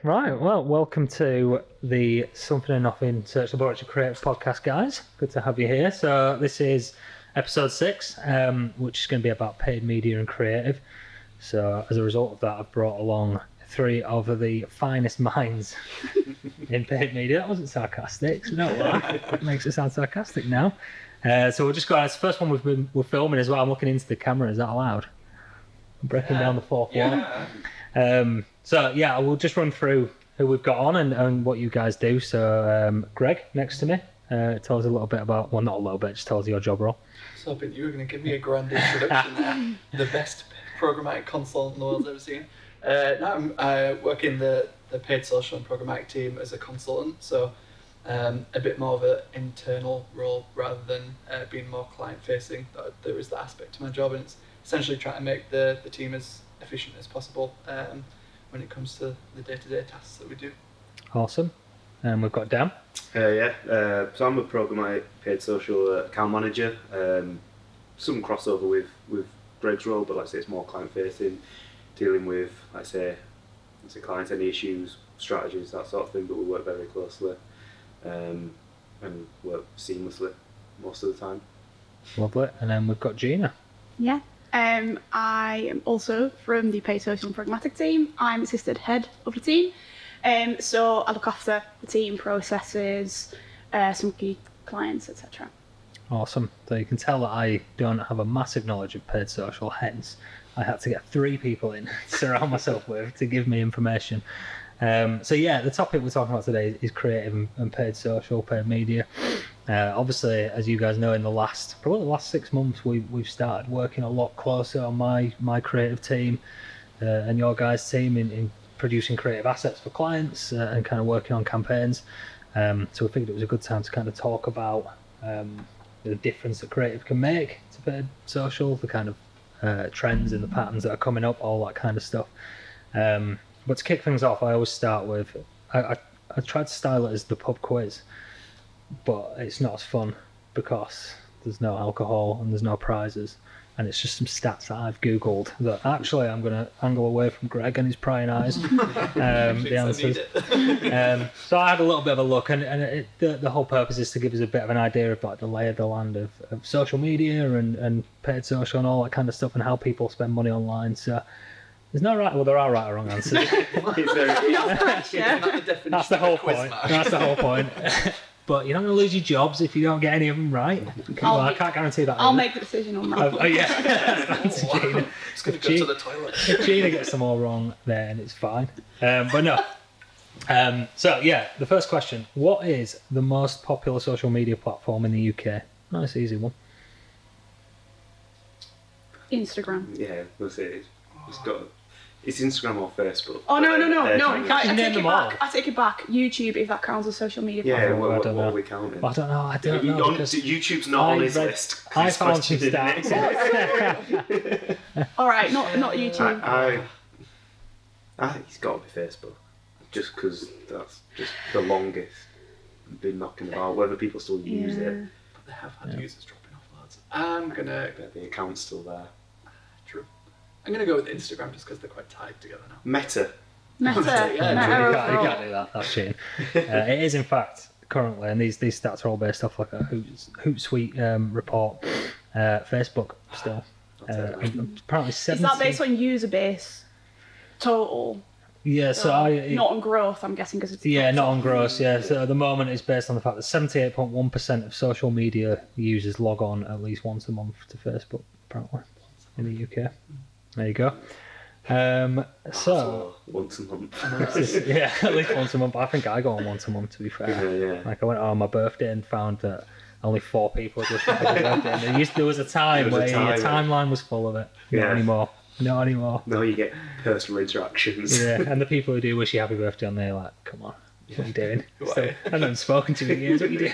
Right, well, welcome to the Something and Nothing Search Laboratory Creative podcast, guys. Good to have you here. So this is episode 6, which is going to be about paid media and creative. So as a result of that, I've brought along 3 of the finest minds in paid media. That wasn't sarcastic, so don't lie. It makes it sound sarcastic now. So we'll just go on. It's the first one we're filming as well. I'm looking into the camera. Is that allowed? I'm breaking down the fourth wall. So yeah, we'll just run through who we've got on and what you guys do. So Greg, next to me, tell us a little bit about, well, not a little bit, just tell us your job role. I was hoping you were going to give me a grand introduction there. The best programmatic consultant the world's ever seen. I work in the paid social and programmatic team as a consultant, so a bit more of an internal role rather than being more client-facing. There is that aspect to my job, and it's essentially trying to make the team as efficient as possible when it comes to the day-to-day tasks that we do. Awesome. And we've got Dan. So I'm a programmatic paid social account manager. Some crossover with Greg's role, but like I say, it's more client-facing, dealing with, like I say clients, any issues, strategies, that sort of thing, but we work very closely and work seamlessly most of the time. Lovely. And then we've got Gina. Yeah. I am also from the Paid Social and Programmatic team. I'm assistant head of the team. So I look after the team processes, some key clients, etc. Awesome. So you can tell that I don't have a massive knowledge of paid social, hence I had to get 3 people in to surround myself with to give me information. So yeah, the topic we're talking about today is creative and paid social, paid media. Obviously, as you guys know, in probably the last 6 months, we've started working a lot closer on my creative team and your guys' team in producing creative assets for clients and kind of working on campaigns. So we figured it was a good time to kind of talk about the difference that creative can make to paid social, the kind of trends and the patterns that are coming up, all that kind of stuff. But to kick things off, I always start with, I tried to style it as the pub quiz, but it's not as fun because there's no alcohol and there's no prizes, and it's just some stats that I've Googled that actually I'm going to angle away from Greg and his prying eyes. The answers. So I had a little bit of a look, and the whole purpose is to give us a bit of an idea of like the lay of the land of social media and paid social and all that kind of stuff and how people spend money online. So there's no right, well, there are right or wrong answers. That's the whole point. That's the whole point. But you're not going to lose your jobs if you don't get any of them right. I can't guarantee that. I'll make the decision on that. Oh yeah, thanks, Gina. It's going to go to the toilet. If Gina gets them all wrong, then it's fine. But no. So yeah, the first question: what is the most popular social media platform in the UK? Nice, easy one. Instagram. Yeah, we'll say it's Instagram or Facebook. Oh no! I take it back. YouTube, if that counts as social media Yeah, platform. what don't are know. we counting? I don't know. Because YouTube's not on his list. I found some stats. All right, not YouTube. I think it's got to be Facebook, just because that's just the longest been knocking about. Whether people still use it, But they have had users dropping off loads. I'm going to... the account's still there. True. I'm going to go with Instagram just because they're quite tied together now. Meta. Meta. You can't do that. That's cheating. It is, in fact, currently, and these stats are all based off like a Hootsuite report. Facebook still. Apparently 70. Is that based on user base total? Yeah, so not on growth, I'm guessing, because it's... Yeah, not on gross, yeah. So at the moment it's based on the fact that 78.1% of social media users log on at least once a month to Facebook, apparently, in the UK. There you go. So once a month. Yeah, at least once a month. I think I go on once a month, to be fair. Yeah. Like I went on my birthday and found that only 4 people had wished me happy birthday. And there was a time where your timeline was full of it. Not anymore. No, you get personal interactions. Yeah, and the people who do wish you happy birthday on there, like, come on, what are you doing? I haven't spoken to you in years. What are you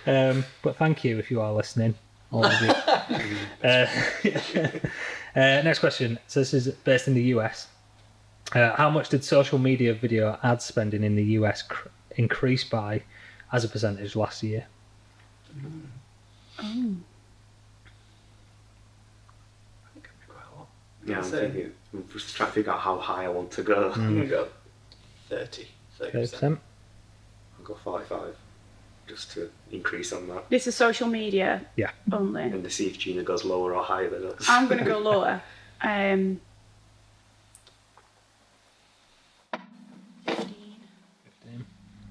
doing? But thank you if you are listening, all of you. Next question. So this is based in the US. How much did social media video ad spending in the US increase by as a percentage last year? Yeah, I'm thinking, I'm just trying to figure out how high I want to go. I'm going to go 30%. 30%. I'll go 45, just to increase on that. This is social media Yeah. only. And to see if Gina goes lower or higher than us. I'm going to go lower. 15.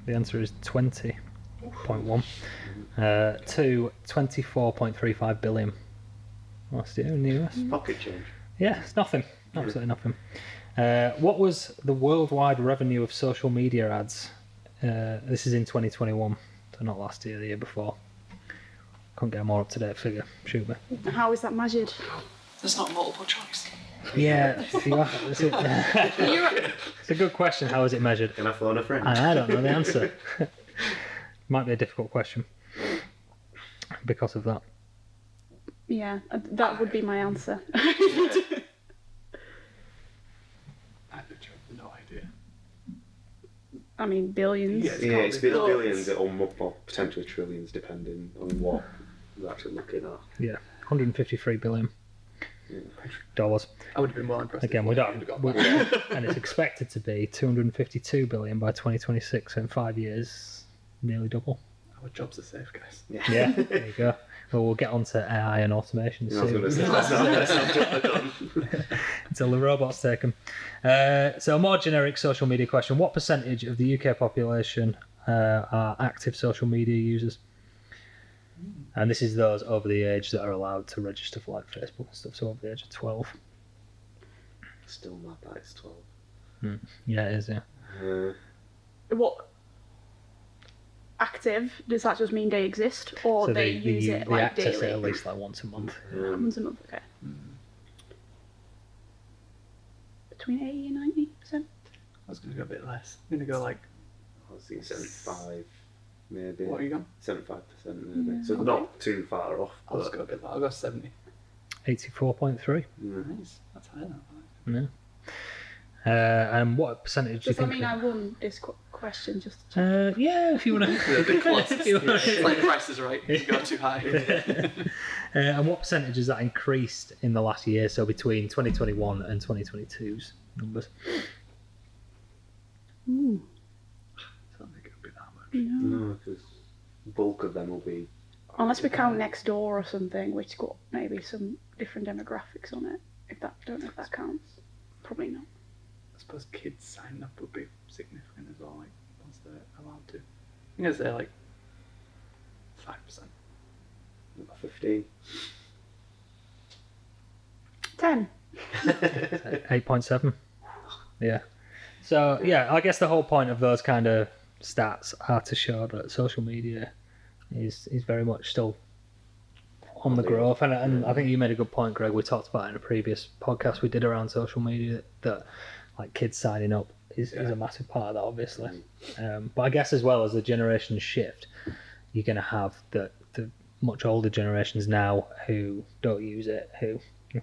The answer is 20.1 to 24.35 billion last year in the US. Pocket change. Yeah, it's nothing. Absolutely nothing. What was the worldwide revenue of social media ads? This is in 2021, so not last year, the year before. Couldn't get a more up-to-date figure. Shoot me. How is that measured? There's not multiple choice. Yeah, it's a good question. How is it measured? Can I phone a friend? And I don't know the answer. Might be a difficult question because of that. Yeah, that would be my answer. I literally have no idea. I mean, billions. Yeah. Yeah, it's Can't be billions or potentially trillions, depending on what we're actually looking at. Yeah, 153 billion dollars. I would have been well impressed. Again, if we you'd don't, have got we- that. and it's expected to be 252 billion by 2026. So in 5 years, nearly double. Our jobs are safe, guys. Yeah, there you go. Well, we'll get onto AI and automation I was going to soon say, let's not jump the gun. until the robots take them. So a more generic social media question: what percentage of the UK population are active social media users? And this is those over the age that are allowed to register for like Facebook and stuff. So over the age of 12. Still mad that it's 12. Yeah, it is. Yeah. What? Active, does that just mean they exist? Or So they use it they like access daily? it at least like once a month. Once a month, okay. Between 80 and 90%? I was going to go a bit less. I'm going to go like, I was thinking 75, maybe. what are you going? 75% maybe. Yeah, So okay. not too far off. I'll just But go a bit lower. I'll go 70. 84.3. Nice. That's higher than I Yeah. And what percentage do you Does that think? mean I won this question just to check? Yeah, if you want The closest. to. It's like Price is Right. You go too high. And what percentage has that increased in the last year? So between 2021 and 2022's numbers. Ooh, I don't think it'll be that much. no. no, because bulk of them will be. Unless we count next door or something, which got maybe some different demographics on it. Don't know if that counts. Probably not. I suppose kids signing up would be significant as well, like once they're allowed to. I'm going to say like 5%. 15. 10. 8.7. Yeah. So yeah, I guess the whole point of those kind of stats are to show that social media is very much still on the growth, and I think you made a good point, Greg. We talked about it in a previous podcast we did around social media that like kids signing up is a massive part of that, obviously. But I guess as well as the generations shift, you're going to have the much older generations now who don't use it, who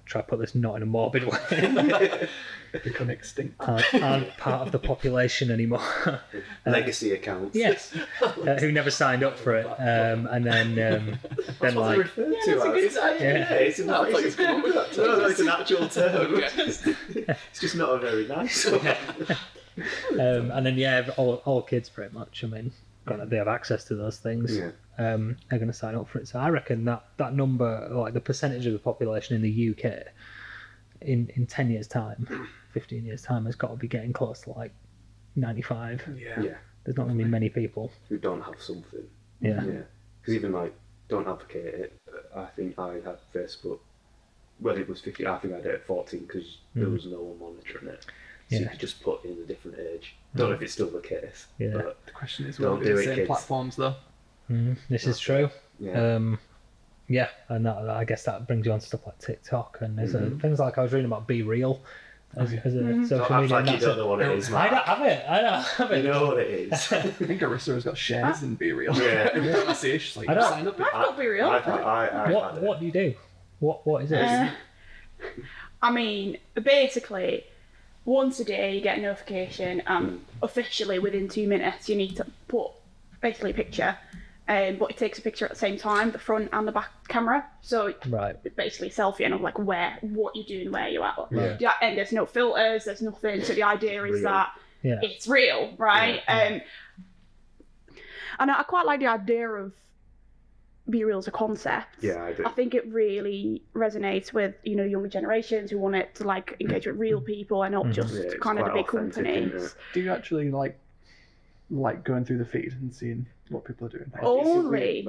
try to put this not in a morbid way, Become extinct. aren't part of the population anymore. Legacy accounts. Yes, who never signed up for it, and then like referred to as. Yeah, it's an I thought you'd come up with that term. No, it's an actual term. Okay. It's just not a very nice one. and then all kids pretty much. I mean, granted they have access to those things. Yeah. Are going to sign up for it. So I reckon that number, like the percentage of the population in the UK, in 10 years' time, 15 years' time, has got to be getting close to like 95. Yeah. Yeah. There's not going to be many people. Who don't have something. Yeah. Yeah. Because even like, don't advocate it. I think I had Facebook when it was 15. I think I had it at 14 because there was no one monitoring it. So you Yeah. could just put in a different age. Don't know if it's still the case. Yeah. But The question is, Don't will it be do the it, same kids. platforms though? This is true. yeah. Yeah, and that, I guess that brings you on to stuff like TikTok and there's things like I was reading about Be Real as a social Don't act media. like you and don't know what it is, I man. don't have it. I don't have You it. know what it is. I think Arissa has got shares in Be Real. Yeah. Every time I see it, she's like, I don't- sign up. I've got Be Real. I've had What it. do you do? What is it? I mean, basically, once a day you get a notification, and officially within 2 minutes you need to put basically a picture, but it takes a picture at the same time, the front and the back camera. So Right. it's basically a selfie and of like what you're doing, where you're at. Yeah. Yeah, and there's no filters, there's nothing. So the idea is Real. that Yeah. it's real, right? Yeah. And I quite like the idea of Be Real as a concept. Yeah, I do. I think it really resonates with younger generations who want it to like engage with real people and not just Yeah, it's kind of the quite big authentic, isn't companies. it? Do you actually like going through the feed and seeing what people are doing? Only,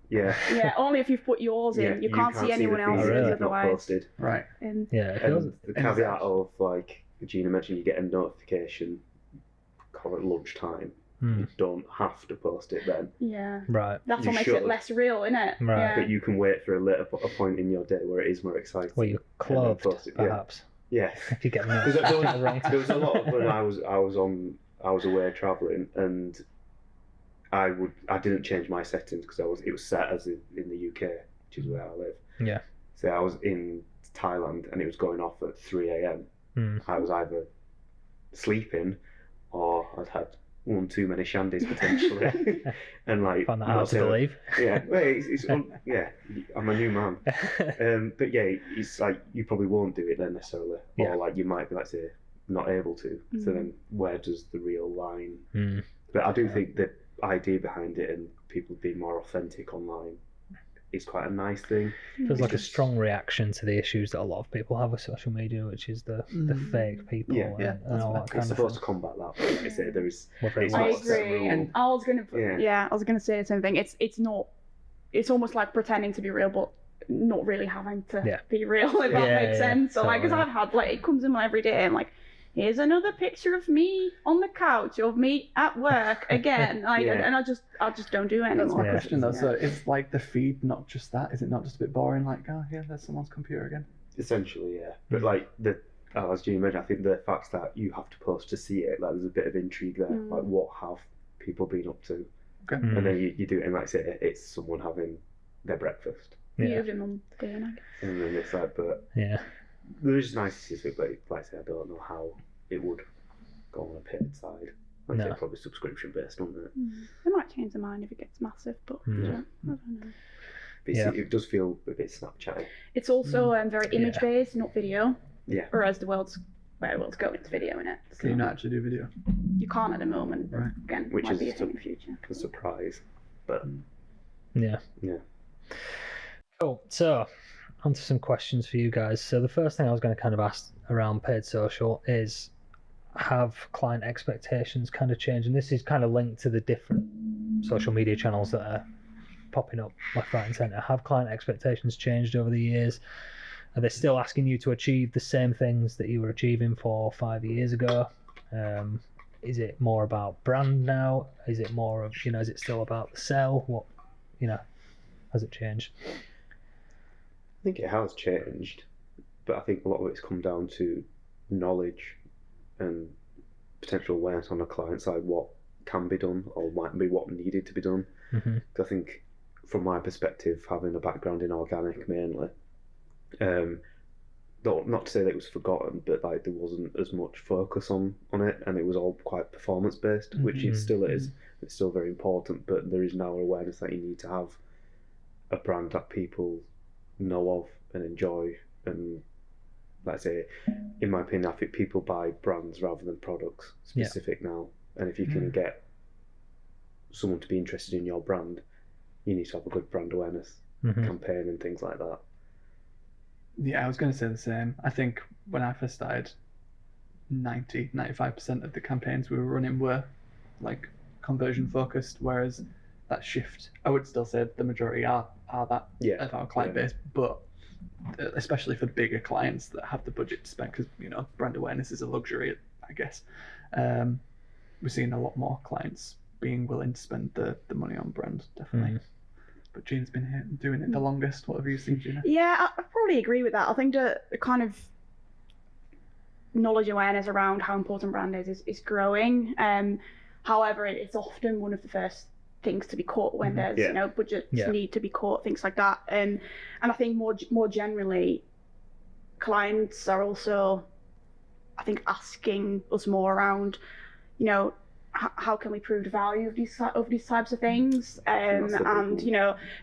Yeah. yeah, only if you've put yours in. Yeah, You can't see anyone the feed else's if really? you've not otherwise. posted. Right. And Yeah, it And feels, the caveat of like Gina mentioned, you get a notification, call it lunchtime. You don't have to post it then, yeah, right. that's You what makes should. it less real, isn't it? Right. Yeah. but you can wait for a point in your day where it is more exciting. Where you're and then clothed, post it. Yeah. perhaps. Yeah. If you get Because the wrong there was a lot of when I was away travelling, and I didn't change my settings because it was set as in the UK, which is where I live. Yeah. So I was in Thailand and it was going off at 3 a.m. I was either sleeping or I'd had one too many shandies potentially, and like Found that hard to believe. Yeah, well, yeah, I'm a new man. But yeah, it's like you probably won't do it then necessarily, Yeah. or like you might be like say not able to. So then where does the real line? But I do think the idea behind it and people being more authentic online is quite a nice thing. Feels like a strong reaction to the issues that a lot of people have with social media, which is the fake people Yeah. and all that It's kind of supposed thing. to combat that, but like I say, there is. Whether it It's I not a works. set agree. rule. And I was gonna, Yeah. I was gonna say the same thing. It's not. It's almost like pretending to be real, but not really having to be real. If that Yeah, makes yeah, sense. So like, because totally. I've had like, it comes in my every day, and like, here's another picture of me on the couch of me at work again. Like, Yeah. and I just don't do it anymore. That's my Yeah. question though. Yeah. So is like the feed not just that? Is it not just a bit boring? Like, oh yeah, there's someone's computer again. Essentially, yeah. But like as Gina mentioned, I think the fact that you have to post to see it, like there's a bit of intrigue there. Like, what have people been up to? Okay. And then you do it, and like I say, it's someone having their breakfast, You Yeah. have him on the day, I guess. and then it's like, but Yeah. there is niceties to it, but like I say, I don't know how it would go on a paid side. Like I No. say, probably subscription based, wouldn't it? They might change their mind if it gets massive, but I don't know. But Yeah. it does feel a bit Snapchat. It's also very image based, not video. Yeah. Whereas the world's going to video in it. Can you not actually do video? You can't at the moment. Right. Again, Which might is be a thing in the future. A surprise, but Yeah. yeah. Cool. So, onto some questions for you guys. So, the first thing I was going to kind of ask around paid social is, have client expectations kind of changed? And this is kind of linked to the different social media channels that are popping up left, right, and centre. Have client expectations changed over the years? Are they still asking you to achieve the same things that you were achieving 4 or 5 years ago? Is it more about brand now? Is it more of, is it still about the sell? What, has it changed? I think it has changed, but I think a lot of it's come down to knowledge and potential awareness on the client side, what can be done or might be what needed to be done. Mm-hmm. I think from my perspective, having a background in organic mainly, not to say that it was forgotten, but like there wasn't as much focus on it, and it was all quite performance based, which it still is. It's still very important, but there is now awareness that you need to have a brand that people know of and enjoy. And like I say, in my opinion, I think people buy brands rather than products specific now. And if you can get someone to be interested in your brand, you need to have a good brand awareness campaign and things like that. Yeah, I was going to say the same. I think when I first started, 95% of the campaigns we were running were like conversion focused, whereas that shift, I would still say the majority are that of our client base, but especially for bigger clients that have the budget to spend, because brand awareness is a luxury, I guess. We're seeing a lot more clients being willing to spend the money on brand, definitely. But Gina's been here doing it the longest. What have you seen, Gina? Yeah, I probably agree with that. I think the kind of knowledge awareness around how important brand is growing. However, it's often one of the first things to be caught when there's budgets need to be caught, things like that. And I think more generally, clients are also, I think, asking us more around, how can we prove the value of these types of things, and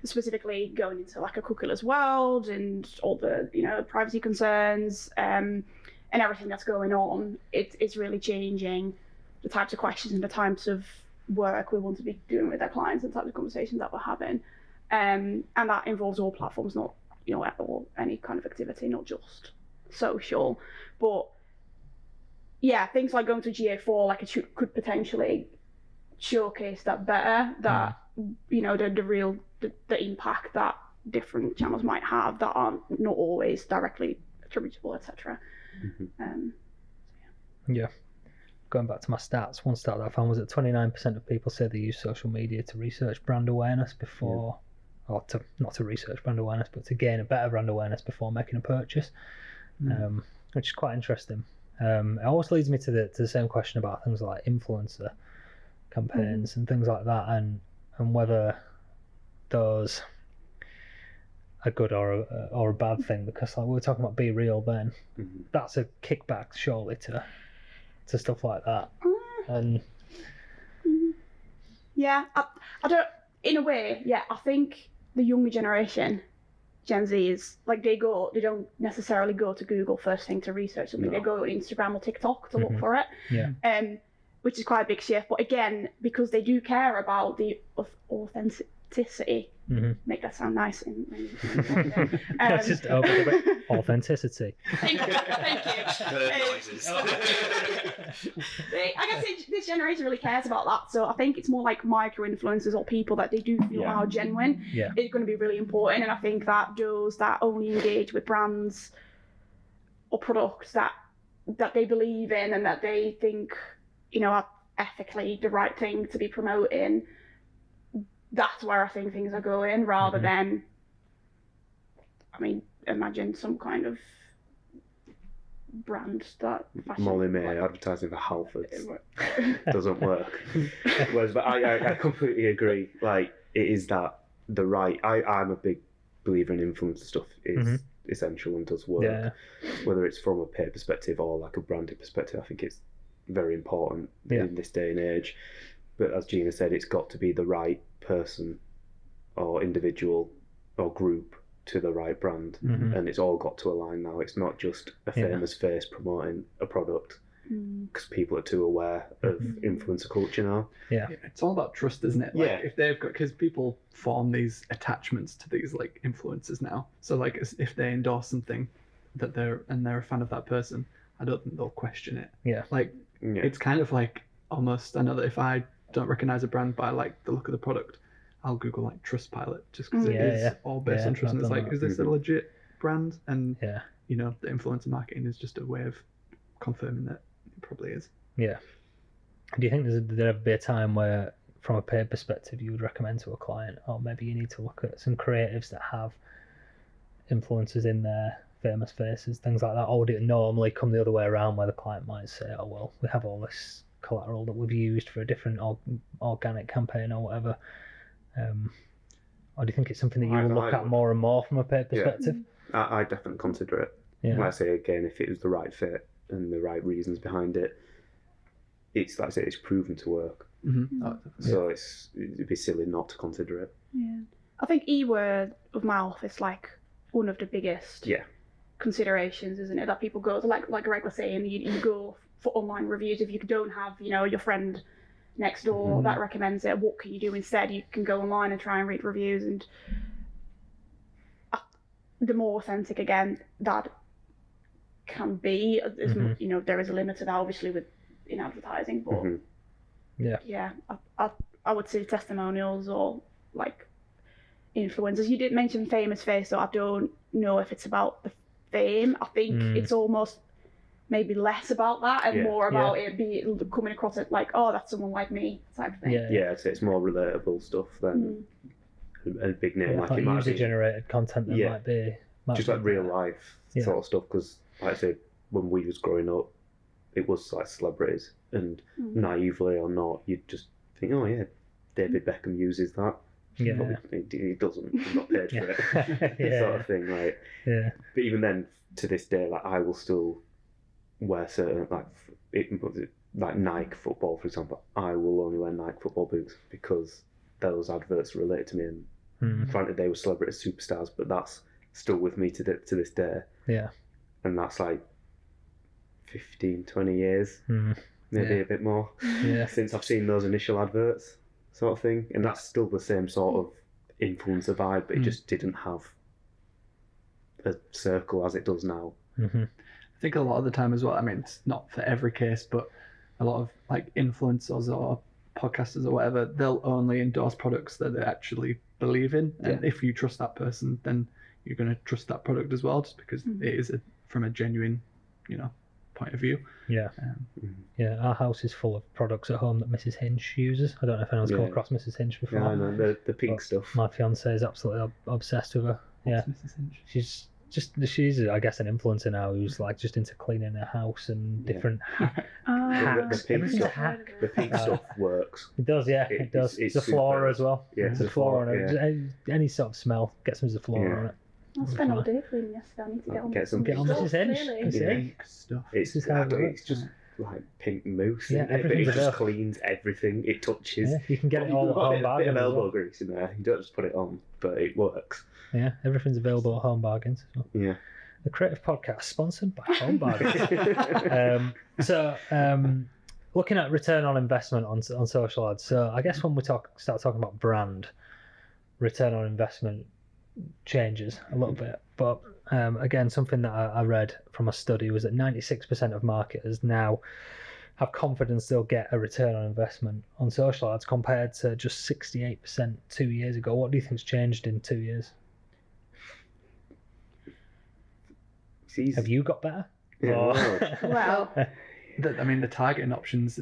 specifically going into like a cookieless world and all the privacy concerns and everything that's going on. It's really changing the types of questions and the types of work we want to be doing with our clients and the types of conversations that we're having. And that involves all platforms, not, or any kind of activity, not just social. But yeah, things like going to GA4, like it could potentially showcase that better, that, the impact that different channels might have that aren't not always directly attributable, etc. Yeah. Going back to my stats, one stat that I found was that 29% of people say they use social media to research brand awareness before, or not to research brand awareness, but to gain a better brand awareness before making a purchase, which is quite interesting. It always leads me to the same question about things like influencer campaigns and things like that, and whether those are good or a bad thing, because like we were talking about Be Real then, that's a kickback surely to stuff like that. And yeah, I don't, in a way, I think the younger generation, Gen Z, is like they don't necessarily go to Google first thing to research something. They go to Instagram or TikTok to look for it, which is quite a big shift. But again, because they do care about the authenticity, make that sound nice. That's just over the bit. Authenticity. Thank you. I guess this generation really cares about that. So I think it's more like micro-influencers or people that they do feel are genuine is going to be really important. And I think that those that only engage with brands or products that they believe in and that they think, are ethically the right thing to be promoting, that's where I think things are going, rather than, imagine some kind of brand that Molly May advertising for Halfords doesn't work. Whereas, but I completely agree. Like, it is that the right. I'm a big believer in influencer stuff is essential and does work. Yeah. Whether it's from a paid perspective or like a branded perspective, I think it's very important in this day and age. But as Gina said, it's got to be the right person or individual or group to the right brand, and it's all got to align now. It's not just a famous face promoting a product, because people are too aware of influencer culture now. Yeah, it's all about trust, isn't it? Like, if they've got, because people form these attachments to these like influencers now. So like, if they endorse something that they're a fan of that person, I don't think they'll question it. Yeah, like it's kind of like almost. I know that if I don't recognize a brand by like the look of the product, I'll Google like Trustpilot just because it is all based on trust. And it's like, is this a legit brand? And the influencer marketing is just a way of confirming that it probably is. Yeah. Do you think there'd ever be a time where, from a paid perspective, you would recommend to a client, or maybe you need to look at some creatives that have influencers in there, famous faces, things like that, or would it normally come the other way around where the client might say, oh well, we have all this collateral that we've used for a different organic campaign or whatever, or do you think it's something that you will look at more and more from a paid perspective? I definitely consider it. Like I say again, if it was the right fit and the right reasons behind it, it's like I say, it's proven to work. So it'd be silly not to consider it. I think word of mouth is like one of the biggest considerations, isn't it? That people go to, like Greg was saying, you go for online reviews if you don't have, your friend next door that recommends it. What can you do instead? You can go online and try and read reviews, and the more authentic again that can be, there is a limit to that obviously in advertising, but I would say testimonials or like influencers. You did mention famous face, so I don't know if it's about the fame. I think it's almost maybe less about that and more about it coming across it like, oh, that's someone like me type of thing. I'd say it's more relatable stuff than a big name like it might be. User-generated content that might be just like real life sort of stuff, because like I say, when we was growing up, it was like celebrities, and naively or not, you'd just think, oh yeah, David Beckham uses that. But he doesn't. He's not paid for it. Sort of thing, right? But even then, to this day, like I will still wear certain like Nike football, for example. I will only wear Nike football boots because those adverts relate to me, and granted they were celebrity superstars, but that's still with me to this day. And that's like 15, 20 years. maybe a bit more. Yeah. Since I've seen those initial adverts, sort of thing, and that's still the same sort of influencer vibe, but it just didn't have a circle as it does now. Mm-hmm. I think a lot of the time as well, I mean, it's not for every case, but a lot of like influencers or podcasters or whatever, they'll only endorse products that they actually believe in. And if you trust that person, then you're going to trust that product as well, just because it is from a genuine, point of view. Yeah. Yeah, our house is full of products at home that Mrs. Hinch uses. I don't know if anyone's come across Mrs. Hinch before. Yeah, I know, the pink stuff. My fiance is absolutely obsessed with her. What's Mrs. Hinch? She's I guess an influencer now who's like just into cleaning her house and different hacks. The pink Everything's a stuff. hack. The pink stuff works. It does, yeah. It does. It's The flora super. as well. Yeah, the flora on it. Any sort of smell, get some flora on it. I spent all day cleaning yesterday. I need to get on. Get on Mrs. Hinch. Really. Pink stuff. It's how it works. it's just like pink mousse. Yeah, But it everything's just available. cleans everything. It touches. Yeah, you can get it You've all at got home a bit bargains. of as elbow well. grease in there. You don't just put it on, but it works. Yeah, everything's available at Home Bargains. So. Yeah. The Creative Podcast, sponsored by Home Bargains. Looking at return on investment on social ads. So I guess when we start talking about brand, return on investment changes a little bit. But again, something that I read from a study was that 96% of marketers now have confidence they'll get a return on investment on social ads compared to just 68% 2 years ago. What do you think's changed in 2 years? Have you got better? Yeah, Well, The targeting options,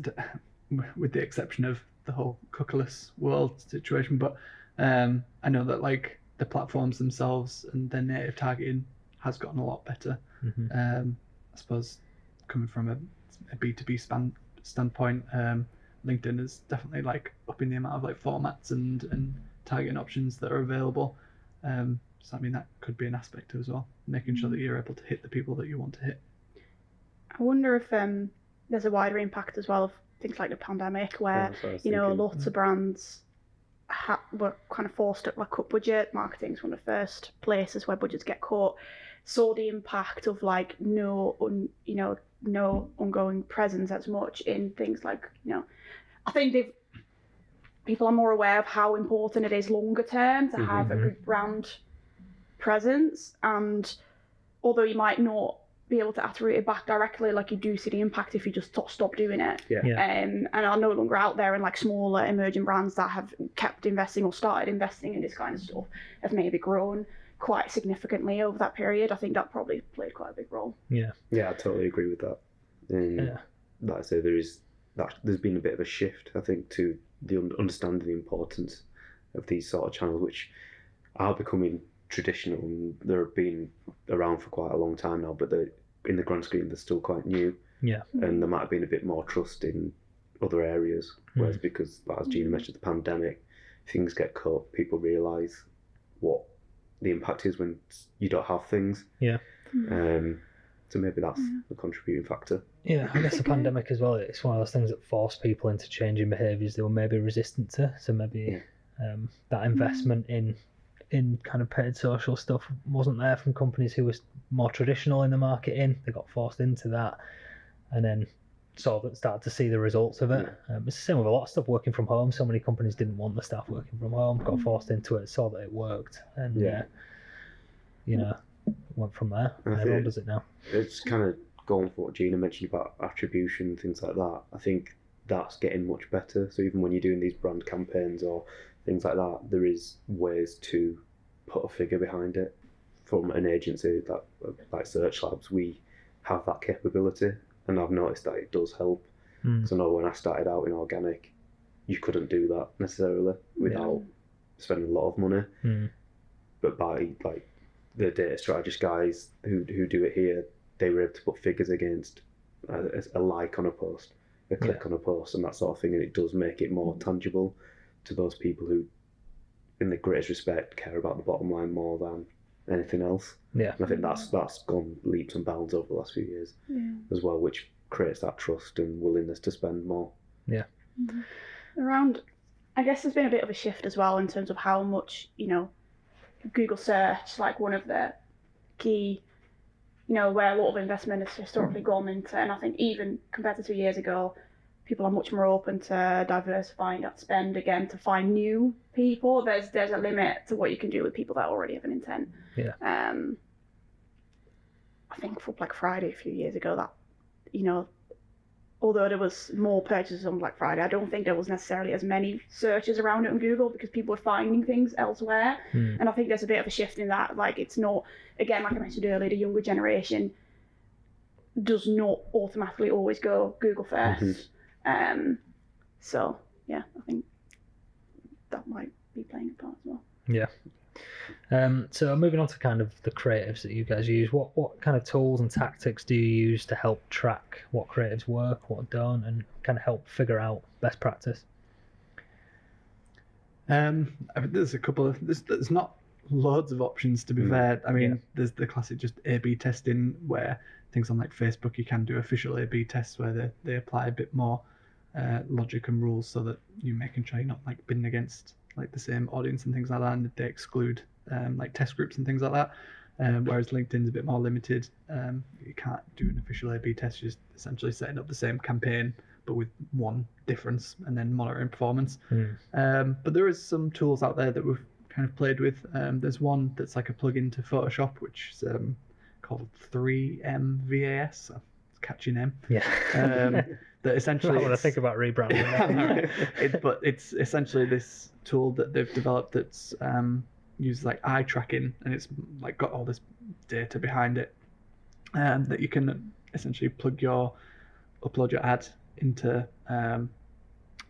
with the exception of the whole cookless world situation, but I know that like the platforms themselves and their native targeting has gotten a lot better. Mm-hmm. I suppose coming from a B2B standpoint, LinkedIn is definitely like upping the amount of like formats and targeting options that are available. So I mean that could be an aspect as well, making sure that you're able to hit the people that you want to hit. I wonder if there's a wider impact as well of things like the pandemic, where lots of brands were kind of forced to like cut budget. Marketing's one of the first places where budgets get cut. Saw the impact of like no ongoing presence as much in things like I think people are more aware of how important it is longer term to have a good brand presence, and although you might not be able to attribute it back directly, like you do see the impact if you just stop doing it. And are no longer out there, and like smaller emerging brands that have kept investing or started investing in this kind of stuff have maybe grown quite significantly over that period. I think that probably played quite a big role. Yeah, I totally agree with that. And like I say, there's been a bit of a shift, I think, to the understanding the importance of these sort of channels, which are becoming traditional, and they've been around for quite a long time now, but in the grand scheme they're still quite new. And there might have been a bit more trust in other areas, whereas because, as Gina mentioned, the pandemic, things get cut, people realise what the impact is when you don't have things. So maybe that's the contributing factor. I guess the pandemic as well, it's one of those things that forced people into changing behaviours they were maybe resistant to. So maybe that investment in kind of paid social stuff wasn't there from companies who were more traditional in the marketing. They got forced into that, and then started to see the results of it. It's the same with a lot of stuff working from home. So many companies didn't want the staff working from home, got forced into it, saw that it worked, and went from there. And everyone does it now. It's kind of going for what Gina mentioned about attribution, things like that. I think that's getting much better. So even when you're doing these brand campaigns or things like that, there is ways to put a figure behind it. From an agency like Search Labs, we have that capability, and I've noticed that it does help. So I know when I started out in organic, you couldn't do that necessarily without spending a lot of money. But by like the data strategist guys who do it here, they were able to put figures against a like on a post, a click on a post, and that sort of thing, and it does make it more tangible to those people who, in the greatest respect, care about the bottom line more than anything else. And I think that's gone leaps and bounds over the last few years as well, which creates that trust and willingness to spend more. Around, I guess there's been a bit of a shift as well in terms of how much Google search, like one of the key, where a lot of investment has historically gone into, and I think even compared to 2 years ago, people are much more open to diversifying that spend again to find new people. There's a limit to what you can do with people that already have an intent. Yeah. I think for Black Friday a few years ago, that, you know, although there was more purchases on Black Friday, I don't think there was necessarily as many searches around it on Google because people were finding things elsewhere. And I think there's a bit of a shift in that. Like, it's not, again, like I mentioned earlier, the younger generation does not automatically always go Google first. So yeah, I think that might be playing a part as well. Yeah. So moving on to kind of the creatives that you guys use, what kind of tools and tactics do you use to help track what creatives work, what don't, and kind of help figure out best practice? I mean, there's a couple of there's not loads of options, to be fair. I mean, there's the classic just A/B testing, where things on like Facebook you can do official A/B tests where they apply a bit more logic and rules so that you're making sure you're not like bidding against like the same audience and things like that, and they exclude like test groups and things like that. Whereas LinkedIn's a bit more limited. You can't do an official A/B test. You're just essentially setting up the same campaign but with one difference and then monitoring performance. But there is some tools out there that we've kind of played with. There's one that's like a plugin to Photoshop, which is called 3MVAS. It's a catchy name. Yeah. That essentially I want to think about rebranding. but it's essentially this tool that they've developed that's uses like eye tracking, and it's like got all this data behind it, that you can essentially upload your ad into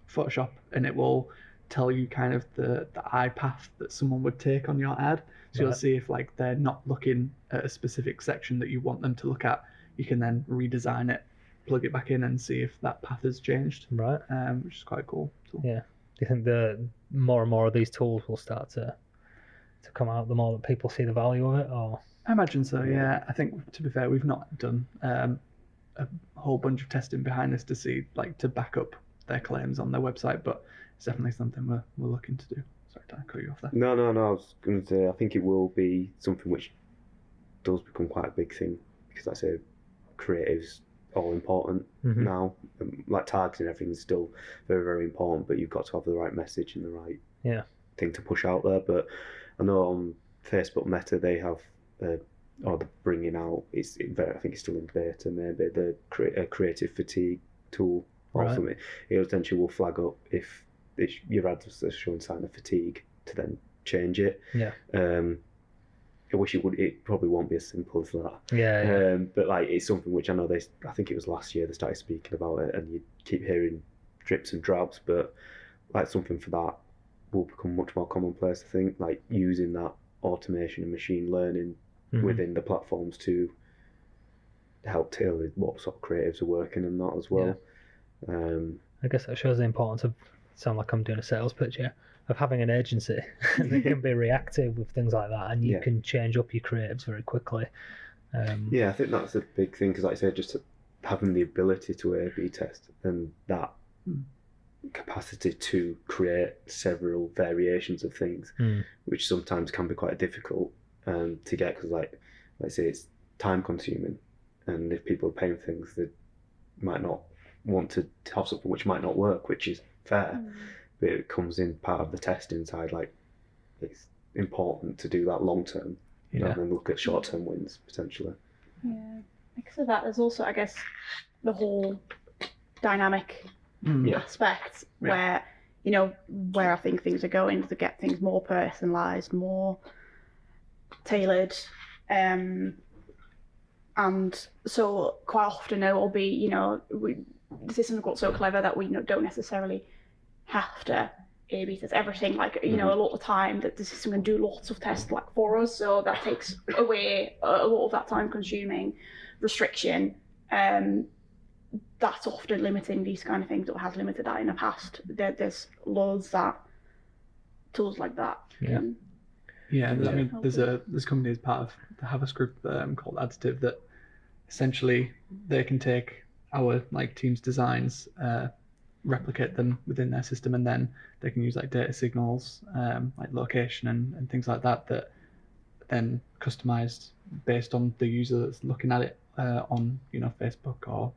Photoshop, and it will tell you kind of the eye path that someone would take on your ad. So you'll see if like they're not looking at a specific section that you want them to look at, you can then redesign it, plug it back in, and see if that path has changed. Right. Which is quite cool. Yeah. Do you think the more and more of these tools will start to come out the more that people see the value of it? Or I imagine so, yeah. I think, to be fair, we've not done a whole bunch of testing behind this to see, like, to back up their claims on their website, but it's definitely something we're looking to do. Sorry, did I cut you off there? No. I was going to say, I think it will be something which does become quite a big thing, because like I say, creative's all important now. Like targeting everything is still very, very important, but you've got to have the right message and the right thing to push out there. But I know on Facebook Meta they have, or they're bringing out, I think it's still in beta maybe, the creative fatigue tool or something. It essentially will flag up if your ads are showing sign of fatigue to then change it. Yeah. I wish it would. It probably won't be as simple as that. Yeah. But like, it's something which I know I think it was last year they started speaking about it, and you keep hearing drips and drabs. But like, something for that will become much more commonplace. I think, like, using that automation and machine learning within the platforms to help tailor what sort of creatives are working and that as well. Yeah. I guess that shows the importance of, sound like I'm doing a sales pitch here, of having an agency that can be reactive with things like that, and you can change up your creatives very quickly. I think that's a big thing, because like I said, just having the ability to A/B test and that capacity to create several variations of things, which sometimes can be quite difficult to get, because like I say, it's time consuming, and if people are paying things, they might not want to have something which might not work, which is fair. But it comes in part of the testing side, like, it's important to do that long term rather than look at short term wins potentially. Yeah, because of that, there's also, I guess, the whole dynamic aspect where, you know, where I think things are going to get things more personalised, more tailored, and so quite often it will be, you know, the systems got so clever that we don't necessarily have to A/B test everything. Like, you know, a lot of the time that the system can do lots of tests like for us, so that takes away a lot of that time consuming restriction. That's often limiting these kind of things, or has limited that in the past. There's loads that tools like that. I mean, there's companies part of the Havas group called Additive that essentially they can take our like team's designs, replicate them within their system, and then they can use like data signals, like location and things like that then customized based on the user that's looking at it on, you know, Facebook or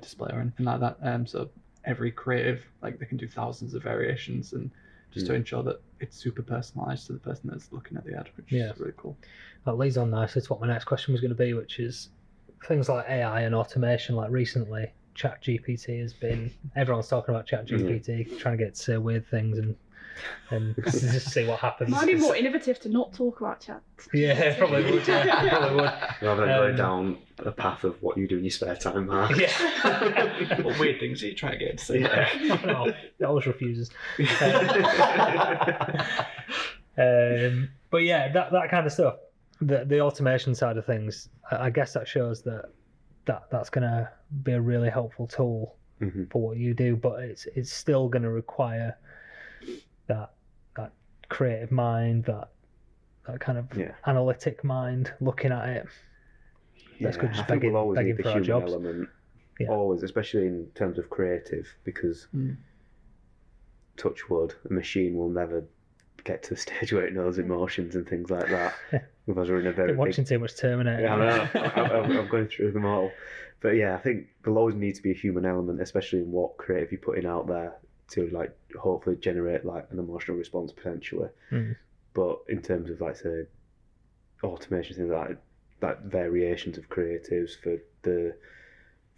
display or anything like that. So every creative, like they can do thousands of variations, and just to ensure that it's super personalized to the person that's looking at the ad, which is really cool. That leads on nicely to what my next question was going to be, which is things like AI and automation. Like recently, ChatGPT has been, everyone's talking about ChatGPT, trying to get to say weird things and just see what happens. Might be more innovative to not talk about chat. Yeah, probably would. Yeah, probably would. Rather than going down the path of what you do in your spare time, Mark. Yeah. What weird things are you trying to get to say? Oh, it always refuses. But yeah, that kind of stuff. The automation side of things, I guess that shows that's going to be a really helpful tool for what you do, but it's still going to require that creative mind, that kind of analytic mind looking at it. That's good. Just begging, we'll always begging need the for our human jobs. element, always, especially in terms of creative, because touch wood, a machine will never get to the stage where it knows emotions and things like that. Because we're in a very been watching too much Terminator. Yeah, I know. I'm going through them all. But yeah, I think there'll always need to be a human element, especially in what creative you're putting out there, to like hopefully generate like an emotional response potentially. But in terms of like say automation things like variations of creatives for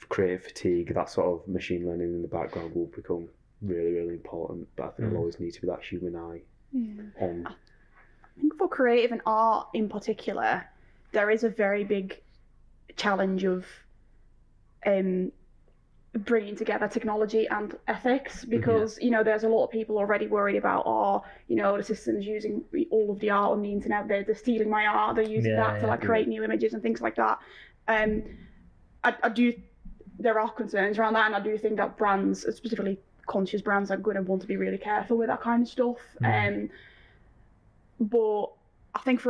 creative fatigue, that sort of machine learning in the background will become really, really important. But I think there'll always need to be that human eye on. I think for creative and art in particular, there is a very big challenge of bringing together technology and ethics, because you know there's a lot of people already worried about the system's using all of the art on the internet, they're stealing my art, they're using that to like create new images and things like that. I do, there are concerns around that, and I do think that brands, specifically conscious brands, are going to want to be really careful with that kind of stuff. But I think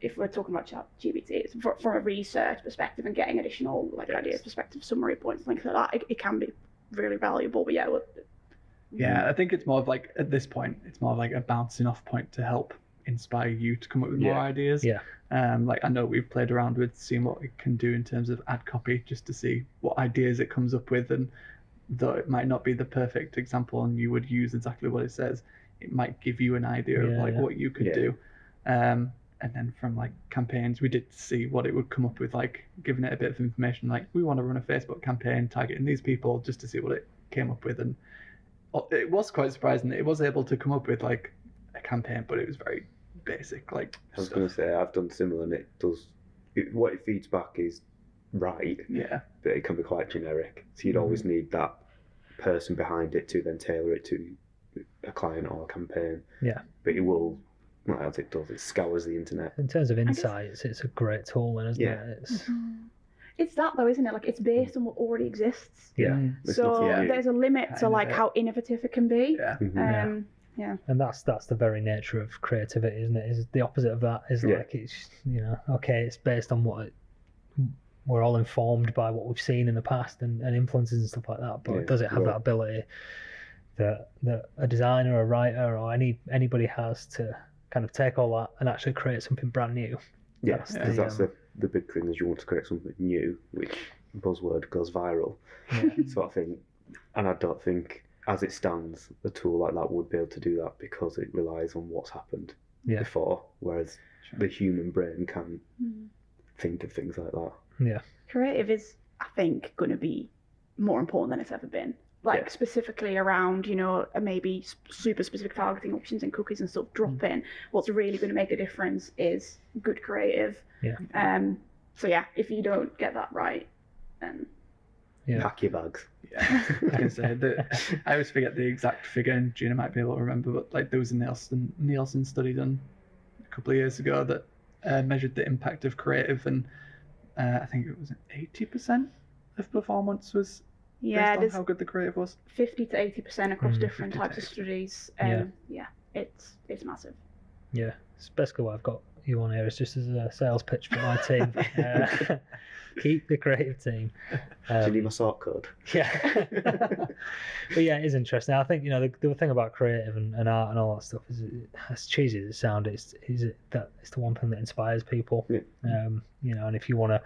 if we're talking about ChatGPT, it's from a research perspective and getting additional ideas, perspective, summary points, things like that, it can be really valuable. But I think it's more of like, at this point, it's more of like a bouncing off point to help inspire you to come up with more ideas. Like I know we've played around with seeing what it can do in terms of ad copy, just to see what ideas it comes up with, and though it might not be the perfect example and you would use exactly what it says, it might give you an idea of like what you could do. And then from like campaigns, we did see what it would come up with, like giving it a bit of information, like we want to run a Facebook campaign targeting these people, just to see what it came up with. And it was quite surprising that it was able to come up with like a campaign, but it was very basic. Like I was going to say, I've done similar, and it does. What it feeds back is right. But it can be quite generic. So you'd always need that person behind it to then tailor it to a client or a campaign. But it will. Not as it does, it scours the internet. In terms of insights, it's a great tool, then, isn't it? It's that though, isn't it? Like it's based on what already exists. So there's a limit to like how innovative it can be. And that's the very nature of creativity, isn't it? Is the opposite of that is like it's it's based on what we're all informed by what we've seen in the past and influences and stuff like that. But does it have that ability that a designer, a writer, or anybody has to kind of take all that and actually create something brand new? That's the big thing, is you want to create something new, which buzzword goes viral. Sort of thing. And I don't think, as it stands, a tool like that would be able to do that, because it relies on what's happened before, whereas the human brain can think of things like that. Creative is, I think, going to be more important than it's ever been. Like specifically around, maybe super specific targeting options and cookies and stuff drop in. What's really going to make a difference is good creative. So if you don't get that right, then pack your bags. I was going to say I always forget the exact figure, and Gina might be able to remember, but like there was a Nielsen study done a couple of years ago that measured the impact of creative, and I think it was 80% of performance was based on how good the creative was. 50 to 80% across different types of studies. It's massive. It's basically what I've got you on here is just as a sales pitch for my team. Keep the creative team. Do you need my sort code? But it is interesting. I think the thing about creative and art and all that stuff is, as cheesy as it sounds, it's the one thing that inspires people. And if you want to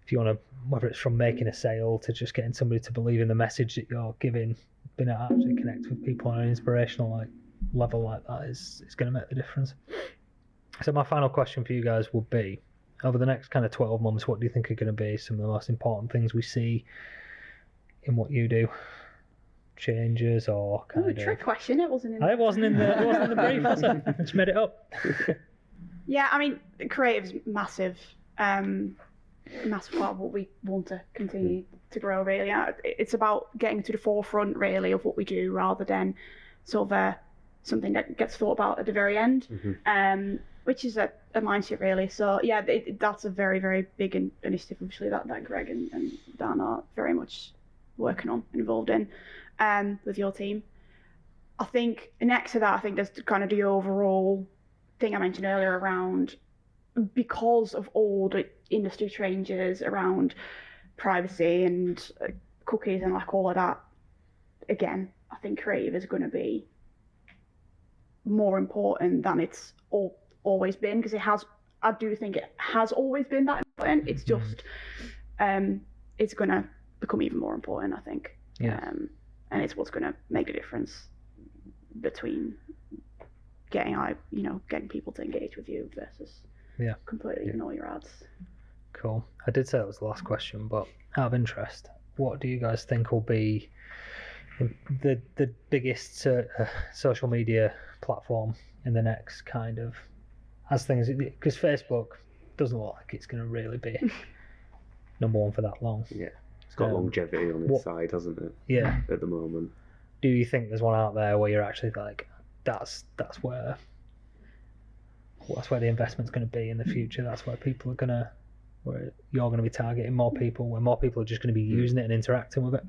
if you want to, whether it's from making a sale to just getting somebody to believe in the message that you're giving, being able to actually connect with people on an inspirational level like that is going to make the difference. So my final question for you guys would be, over the next kind of 12 months, what do you think are going to be some of the most important things we see in what you do? Changes or kind of... trick question. It wasn't in the brief, was it? I just made it up. Yeah, I mean, creative is massive. Massive part of what we want to continue to grow, really. It's about getting to the forefront, really, of what we do, rather than sort of something that gets thought about at the very end, which is a mindset, really. So, yeah, that's a very, very big initiative, obviously, that Greg and Dan are very much working on and involved in with your team. I think next to that, I think there's kind of the overall thing I mentioned earlier around, because of all the industry changes around privacy and cookies and like all of that, again, I think creative is going to be more important than it's always been, because I do think it has always been that important. It's just it's going to become even more important, I think. And it's what's going to make the difference between getting people to engage with you versus completely ignore your ads. Cool. I did say that was the last question, but out of interest, what do you guys think will be the biggest social media platform in the next kind of, as things, because Facebook doesn't look like it's going to really be number one for that long. Yeah, it's got longevity on its side, hasn't it? Yeah. At the moment. Do you think there's one out there where you're actually like, that's where the investment's going to be in the future? That's where people are gonna, where you're going to be targeting more people, where more people are just going to be using it and interacting with it.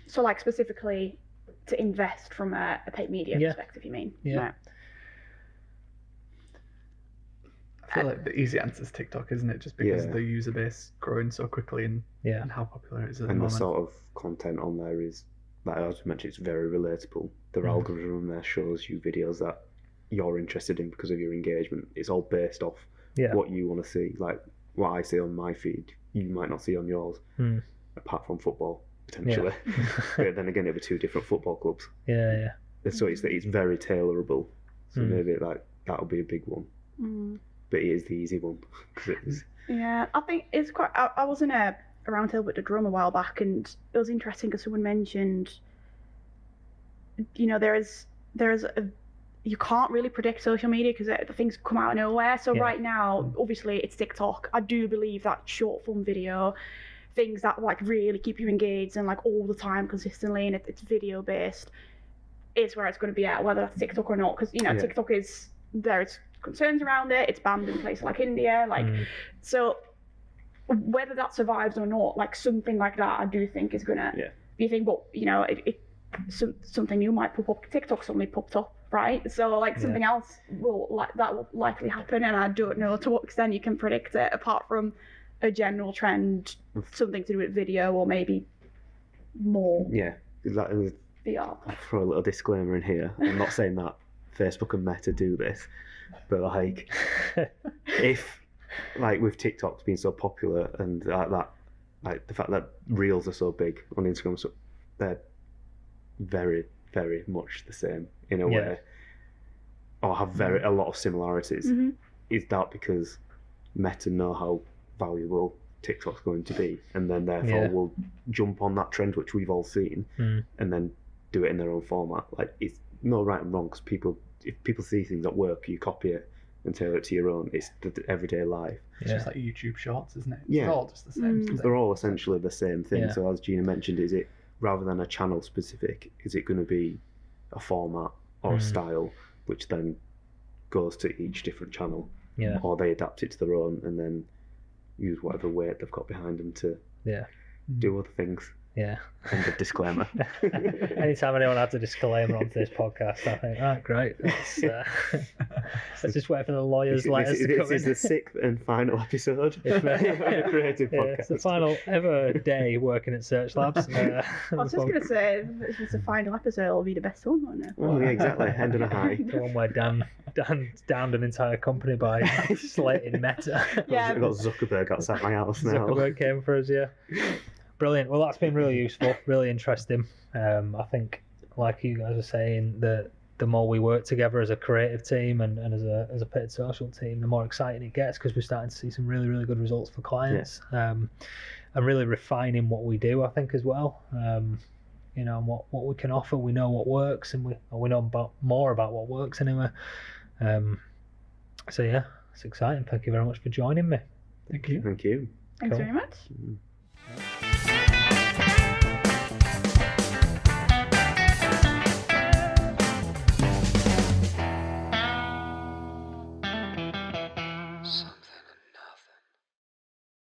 So, like, specifically to invest from a paid media perspective, you mean? Yeah. Right. I feel like the easy answer is TikTok, isn't it? Just because the user base growing so quickly and how popular it is at the moment. And the sort of content on there is, like I was mentioned, it's very relatable. The algorithm on there shows you videos that you're interested in because of your engagement. It's all based off what you want to see. Like what I see on my feed, you might not see on yours, apart from football, potentially. But then again, it'll be two different football clubs. Yeah. So it's very tailorable. So maybe like that'll be a big one. But it is the easy one. Yeah, I think it's quite... I was in a roundtable with the drum a while back, and it was interesting because someone mentioned, there is you can't really predict social media because the things come out of nowhere. So right now, obviously, it's TikTok. I do believe that short form video, things that like really keep you engaged and like all the time consistently, and it's video based, is where it's going to be at, whether that's TikTok or not. Because TikTok there's concerns around it. It's banned in places like India. So whether that survives or not, like something like that, I do think is gonna be a thing. But something new might pop up. TikTok suddenly popped up, right? So like something else will likely happen, and I don't know to what extent you can predict it apart from a general trend, something to do with video or maybe more. Yeah, VR. I'll throw a little disclaimer in here. I'm not saying that Facebook and Meta do this, but like if like with TikTok's being so popular and like the fact that Reels are so big on Instagram, so they're very, very much the same in a way, or have a lot of similarities. Is that because Meta know how valuable TikTok's going to be, and then therefore will jump on that trend which we've all seen, and then do it in their own format? Like, it's no right and wrong, because if people see things at work, you copy it and tailor it to your own. It's the everyday life. It's just like YouTube Shorts, isn't it? Yeah. It's all just the same. They're all essentially the same thing. So as Gina mentioned, is it, rather than a channel specific, is it going to be a format or a style which then goes to each different channel, or they adapt it to their own and then use whatever weight they've got behind them to do other things? Yeah. End of disclaimer. Anytime anyone adds a disclaimer onto this podcast, I think, great. Let's just wait for the lawyers' letters to come This in. is the 6th and final episode of the Creative Podcast. It's the final ever day working at Search Labs. I was just going to say, if it's the final episode, it'll be the best one, won't it? Oh, yeah, exactly. End on a high. The one where Dan downed an entire company by slating Meta. Yeah. I've got Zuckerberg outside my house now. Zuckerberg came for us, yeah. Brilliant. Well, that's been really useful, really interesting. I think, like you guys are saying, the more we work together as a creative team and as a paid social team, the more exciting it gets, because we're starting to see some really, really good results for clients. And really refining what we do, I think, as well. You know, and what we can offer. We know what works, and we know more about what works anyway. So yeah, it's exciting. Thank you very much for joining me. Thank you. Thank you. Thanks Cool. very much.